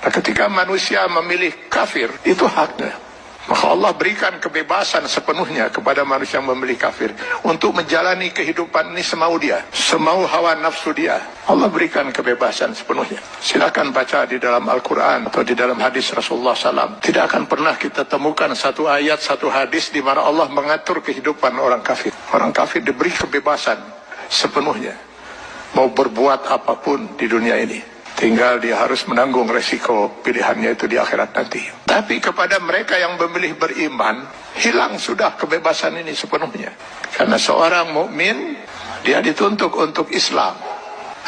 Nah, ketika manusia memilih kafir, itu haknya. Maka Allah berikan kebebasan sepenuhnya kepada manusia yang memilih kafir untuk menjalani kehidupan ini semau dia, semau hawa nafsu dia. Allah berikan kebebasan sepenuhnya. Silakan baca di dalam Al-Quran atau di dalam hadis Rasulullah SAW. Tidak akan pernah kita temukan satu ayat, satu hadis di mana Allah mengatur kehidupan orang kafir. Orang kafir diberi kebebasan sepenuhnya, mau berbuat apapun di dunia ini. Tinggal dia harus menanggung resiko pilihannya itu di akhirat nanti. Tapi kepada mereka yang memilih beriman, hilang sudah kebebasan ini sepenuhnya. Karena seorang mukmin dia dituntut untuk Islam.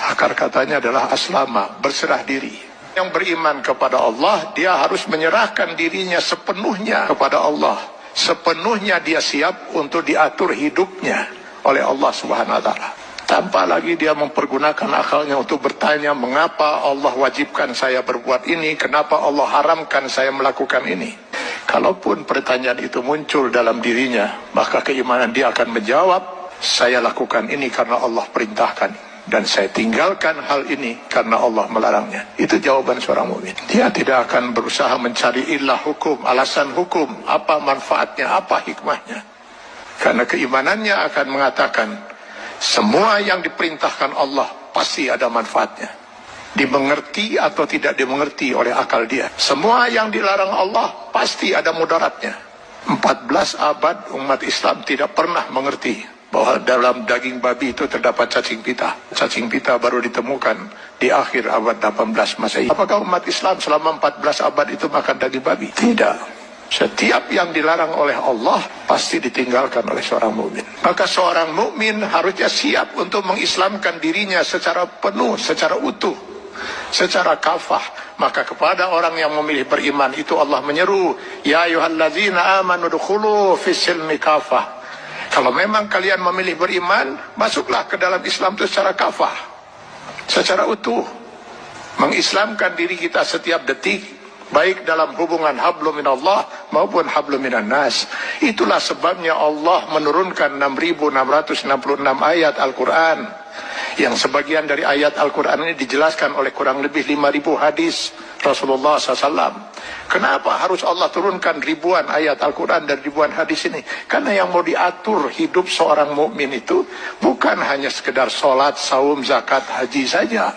Akar katanya adalah aslama, berserah diri. Yang beriman kepada Allah, dia harus menyerahkan dirinya sepenuhnya kepada Allah. Sepenuhnya dia siap untuk diatur hidupnya oleh Allah Subhanahu wa Ta'ala. Tanpa lagi dia mempergunakan akalnya untuk bertanya, mengapa Allah wajibkan saya berbuat ini, kenapa Allah haramkan saya melakukan ini. Kalaupun pertanyaan itu muncul dalam dirinya, maka keimanan dia akan menjawab, saya lakukan ini karena Allah perintahkan, dan saya tinggalkan hal ini karena Allah melarangnya. Itu jawaban seorang mukmin. Dia tidak akan berusaha mencari ilah hukum, alasan hukum, apa manfaatnya, apa hikmahnya. Karena keimanannya akan mengatakan, semua yang diperintahkan Allah pasti ada manfaatnya. Dimengerti atau tidak dimengerti oleh akal dia. Semua yang dilarang Allah pasti ada mudaratnya. 14 abad umat Islam tidak pernah mengerti bahwa dalam daging babi itu terdapat cacing pita. Cacing pita baru ditemukan di akhir abad 18 Masehi. Apakah umat Islam selama 14 abad itu makan daging babi? Tidak. Setiap yang dilarang oleh Allah pasti ditinggalkan oleh seorang mukmin. Maka seorang mukmin harusnya siap untuk mengislamkan dirinya secara penuh, secara utuh, secara kafah. Maka kepada orang yang memilih beriman itu Allah menyeru, ya ayyuhallazina amanu dukhulu fis-silmi kafah. Kalau memang kalian memilih beriman, masuklah ke dalam Islam itu secara kafah, secara utuh. Mengislamkan diri kita setiap detik, baik dalam hubungan hablum minallah maupun hablum minan nas. Itulah sebabnya Allah menurunkan 6.666 ayat Al-Quran, yang sebagian dari ayat Al-Quran ini dijelaskan oleh kurang lebih 5.000 hadis Rasulullah SAW. Kenapa harus Allah turunkan ribuan ayat Al-Quran dan ribuan hadis ini? Karena yang mau diatur hidup seorang mukmin itu bukan hanya sekedar sholat, saum, zakat, haji saja.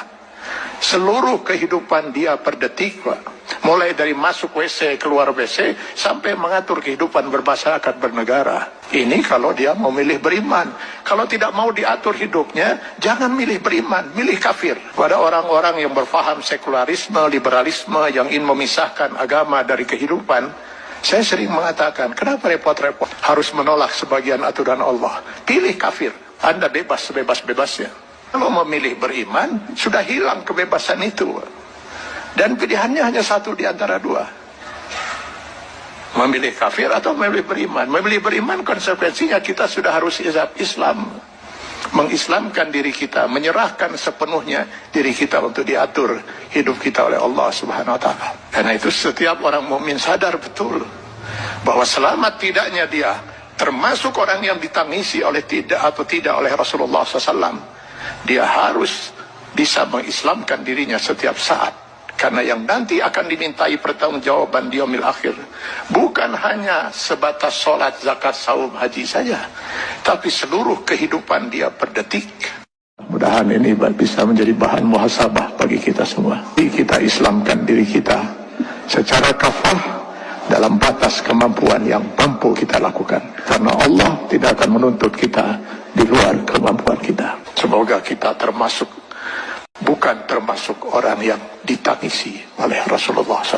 Seluruh kehidupan dia per detik, Pak. Mulai dari masuk WC, keluar WC, sampai mengatur kehidupan bermasyarakat, bernegara. Ini kalau dia mau milih beriman. Kalau tidak mau diatur hidupnya, jangan milih beriman, milih kafir. Pada orang-orang yang berfaham sekularisme, liberalisme, yang ingin memisahkan agama dari kehidupan, saya sering mengatakan, kenapa repot-repot harus menolak sebagian aturan Allah? Pilih kafir, Anda bebas sebebas-bebasnya. Kalau memilih beriman, sudah hilang kebebasan itu. Dan pilihannya hanya satu di antara dua. Memilih kafir atau memilih beriman. Memilih beriman konsekuensinya kita sudah harus Islam. Mengislamkan diri kita, menyerahkan sepenuhnya diri kita untuk diatur hidup kita oleh Allah Subhanahu wa Ta'ala. Karena itu setiap orang mukmin sadar betul bahwa selamat tidaknya dia termasuk orang yang ditangisi oleh tidak oleh Rasulullah SAW. Dia harus bisa mengislamkan dirinya setiap saat. Karena yang nanti akan dimintai pertanggungjawaban di yaumil akhir bukan hanya sebatas sholat, zakat, saum, haji saja, tapi seluruh kehidupan dia per detik. Mudah-mudahan ini bisa menjadi bahan muhasabah bagi kita semua. Kita islamkan diri kita secara kafah dalam batas kemampuan yang mampu kita lakukan. Karena Allah tidak akan menuntut kita di luar kemampuan kita. Semoga kita bukan termasuk orang yang ditangisi oleh Rasulullah SAW.